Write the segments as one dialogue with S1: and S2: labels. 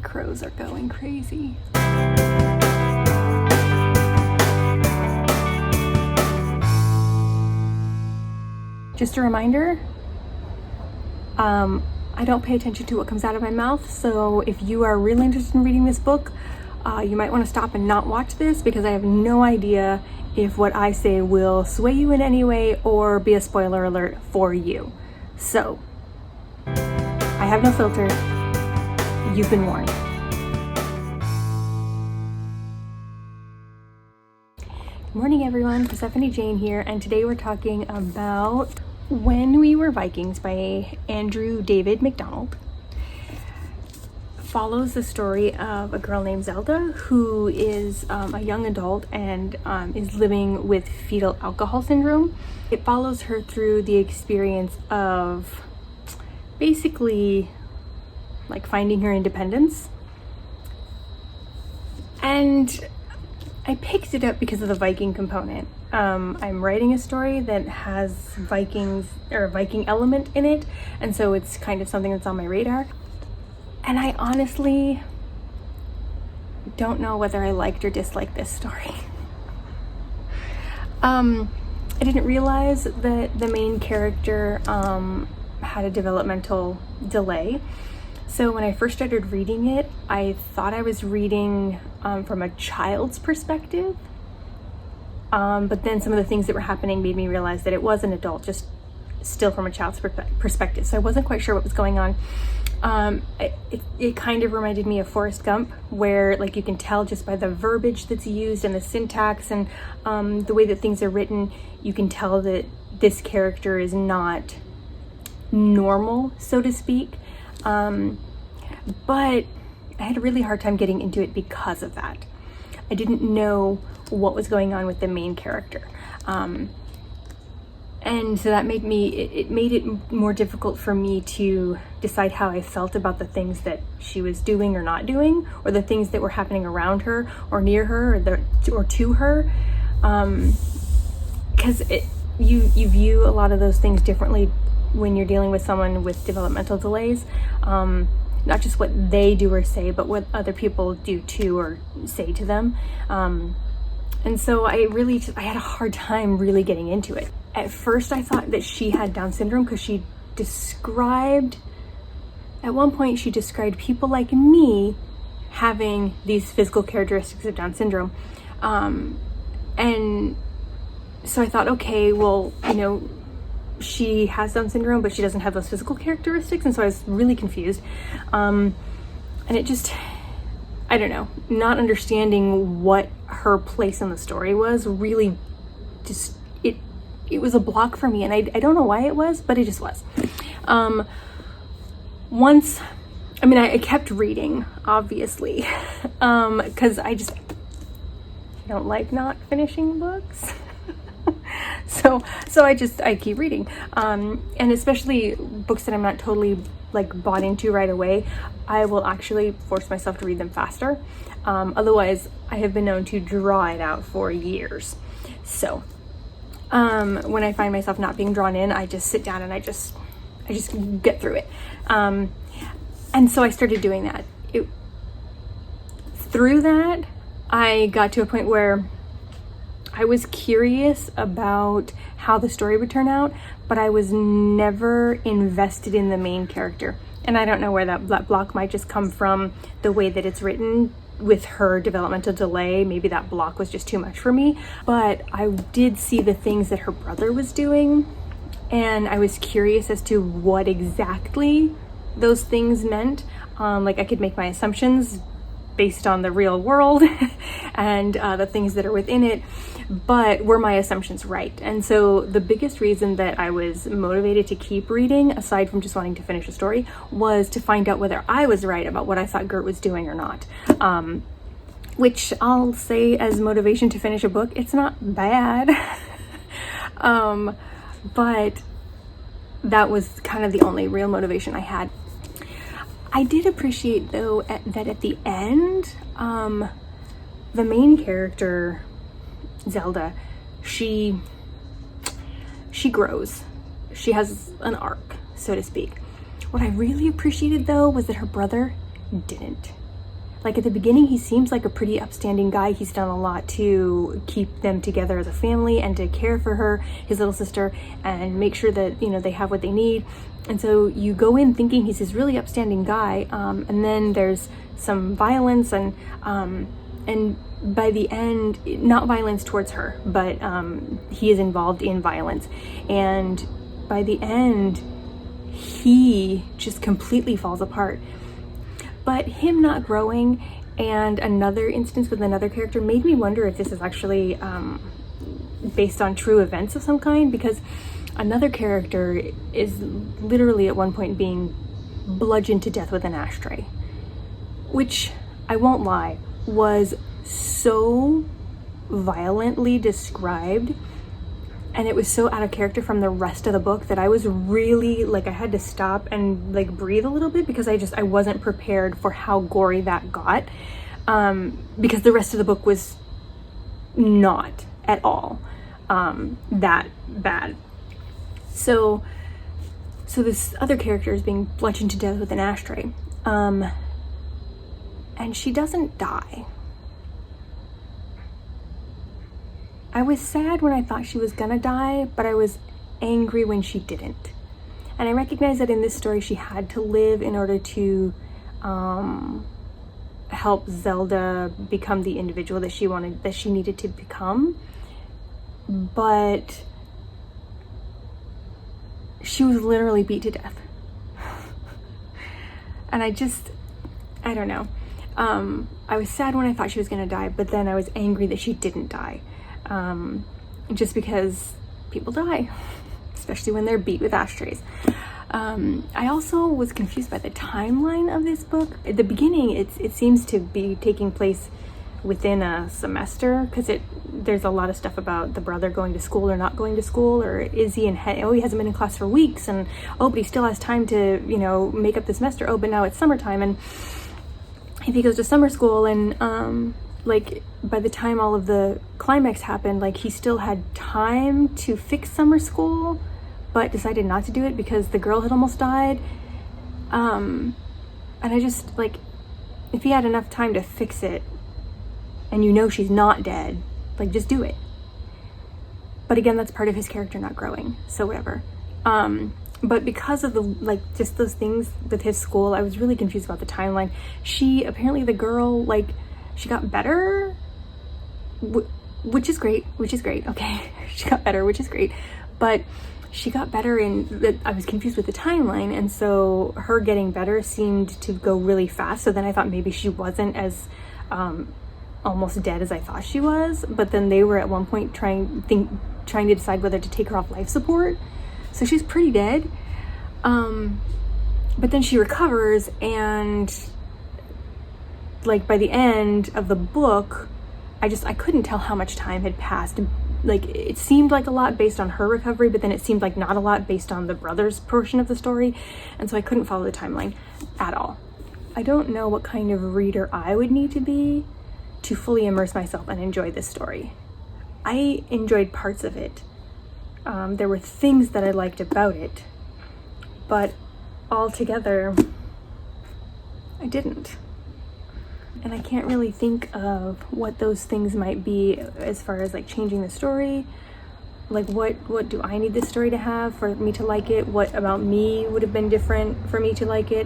S1: crows are going crazy. Just a reminder, I don't pay attention to what comes out of my mouth, so if you are really interested in reading this book, you might want to stop and not watch this, because I have no idea if what I say will sway you in any way or be a spoiler alert for you. So, I have no filter. You've been warned. Good morning, everyone. Persephone Jane here, and today we're talking about When We Were Vikings by Andrew David MacDonald. Follows the story of a girl named Zelda who is a young adult and is living with fetal alcohol syndrome. It follows her through the experience of basically like finding her independence. And I picked it up because of the Viking component. I'm writing a story that has Vikings or a Viking element in it, and so it's kind of something that's on my radar. And I honestly don't know whether I liked or disliked this story. I didn't realize that the main character had a developmental delay. So when I first started reading it, I thought I was reading from a child's perspective. But then some of the things that were happening made me realize that it was an adult, just still from a child's perspective. So I wasn't quite sure what was going on. It kind of reminded me of Forrest Gump, where like you can tell just by the verbiage that's used and the syntax and the way that things are written, you can tell that this character is not normal, so to speak. But I had a really hard time getting into it because of that. I didn't know what was going on with the main character. And so that made it more difficult for me to decide how I felt about the things that she was doing or not doing, or the things that were happening around her or near her or to her. Because you view a lot of those things differently when you're dealing with someone with developmental delays. Not just what they do or say, but what other people do to or say to them. And so I had a hard time really getting into it. At first I thought that she had Down syndrome because at one point she described people like me having these physical characteristics of Down syndrome. And so I thought, okay, well, she has Down syndrome, but she doesn't have those physical characteristics. And so I was really confused. And it just, I don't know, not understanding what her place in the story was really just, it was a block for me. And I don't know why it was, but it just was. I kept reading, obviously, because I don't like not finishing books. So I keep reading, and especially books that I'm not totally like bought into right away, I will actually force myself to read them faster. Otherwise, I have been known to draw it out for years. So when I find myself not being drawn in, I just sit down and I just get through it. And so I started doing that. Through that, I got to a point where I was curious about how the story would turn out, but I was never invested in the main character. And I don't know where that block might just come from, the way that it's written with her developmental delay. Maybe that block was just too much for me, but I did see the things that her brother was doing, and I was curious as to what exactly those things meant. Like I could make my assumptions based on the real world and the things that are within it, but were my assumptions right? And so the biggest reason that I was motivated to keep reading, aside from just wanting to finish a story, was to find out whether I was right about what I thought Gert was doing or not. Which I'll say, as motivation to finish a book, it's not bad. But that was kind of the only real motivation I had. I did appreciate, though, that at the end, the main character, Zelda, she grows. She has an arc, so to speak. What I really appreciated, though, was that her brother didn't. Like at the beginning, he seems like a pretty upstanding guy. He's done a lot to keep them together as a family and to care for her, his little sister, and make sure that, you know, they have what they need. And so you go in thinking he's this really upstanding guy, and then there's some violence, and by the end, not violence towards her, but he is involved in violence. And by the end, he just completely falls apart. But him not growing and another instance with another character made me wonder if this is actually based on true events of some kind, because another character is literally at one point being bludgeoned to death with an ashtray, which, I won't lie, was so violently described, and it was so out of character from the rest of the book that I was really, like, I had to stop and like breathe a little bit, because I wasn't prepared for how gory that got, because the rest of the book was not at all that bad. So this other character is being bludgeoned to death with an ashtray, and she doesn't die. I was sad when I thought she was gonna die, but I was angry when she didn't. And I recognize that in this story she had to live in order to help Zelda become the individual that she needed to become. But she was literally beat to death. And I don't know. I was sad when I thought she was gonna die, but then I was angry that she didn't die. Just because people die, especially when they're beat with ashtrays. I also was confused by the timeline of this book. At the beginning, it seems to be taking place within a semester, because there's a lot of stuff about the brother going to school or not going to school, or is he he hasn't been in class for weeks, and but he still has time to, you know, make up the semester. But now it's summertime, and if he goes to summer school, and like by the time all of the climax happened, like he still had time to fix summer school, but decided not to do it because the girl had almost died. And I just, like, if he had enough time to fix it, and you know she's not dead, like, just do it. But again, that's part of his character not growing, so whatever. But because of the, like, just those things with his school, I was really confused about the timeline. Apparently the girl, like, she got better, which is great, okay? She got better, which is great, but she got better I was confused with the timeline, and so her getting better seemed to go really fast, so then I thought maybe she wasn't as almost dead as I thought she was, but then they were at one point trying to decide whether to take her off life support, so she's pretty dead, but then she recovers, and like by the end of the book, I couldn't tell how much time had passed. Like, it seemed like a lot based on her recovery, but then it seemed like not a lot based on the brother's portion of the story, and so I couldn't follow the timeline at all. I don't know what kind of reader I would need to be to fully immerse myself and enjoy this story. I enjoyed parts of it. There were things that I liked about it, but altogether, I didn't. And I can't really think of what those things might be as far as like changing the story. Like what do I need this story to have for me to like it? What about me would have been different for me to like it?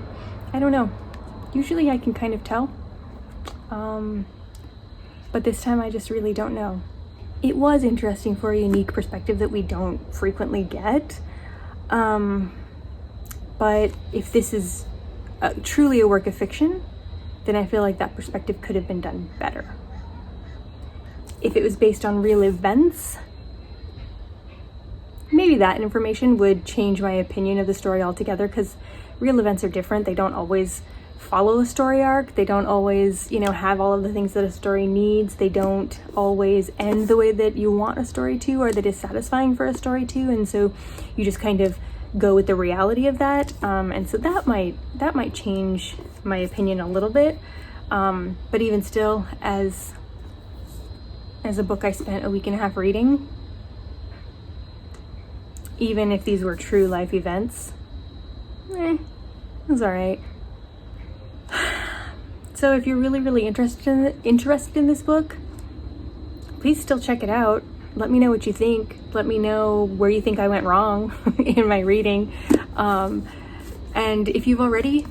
S1: I don't know. Usually I can kind of tell. But this time I just really don't know. It was interesting for a unique perspective that we don't frequently get. But if this is truly a work of fiction, then I feel like that perspective could have been done better. If it was based on real events, maybe that information would change my opinion of the story altogether, because real events are different. They don't always follow a story arc. They don't always, you know, have all of the things that a story needs. They don't always end the way that you want a story to, or that is satisfying for a story to, and so you just kind of go with the reality of that, and so that might change my opinion a little bit, but even still, as a book I spent a week and a half reading, even if these were true life events, it was all right. So if you're really interested in this book, please still check it out. Let me know what you think. Let me know where you think I went wrong in my reading. And if you've already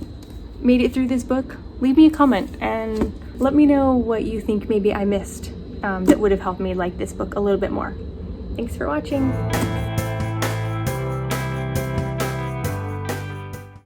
S1: made it through this book, leave me a comment and let me know what you think maybe I missed that would have helped me like this book a little bit more. Thanks for watching.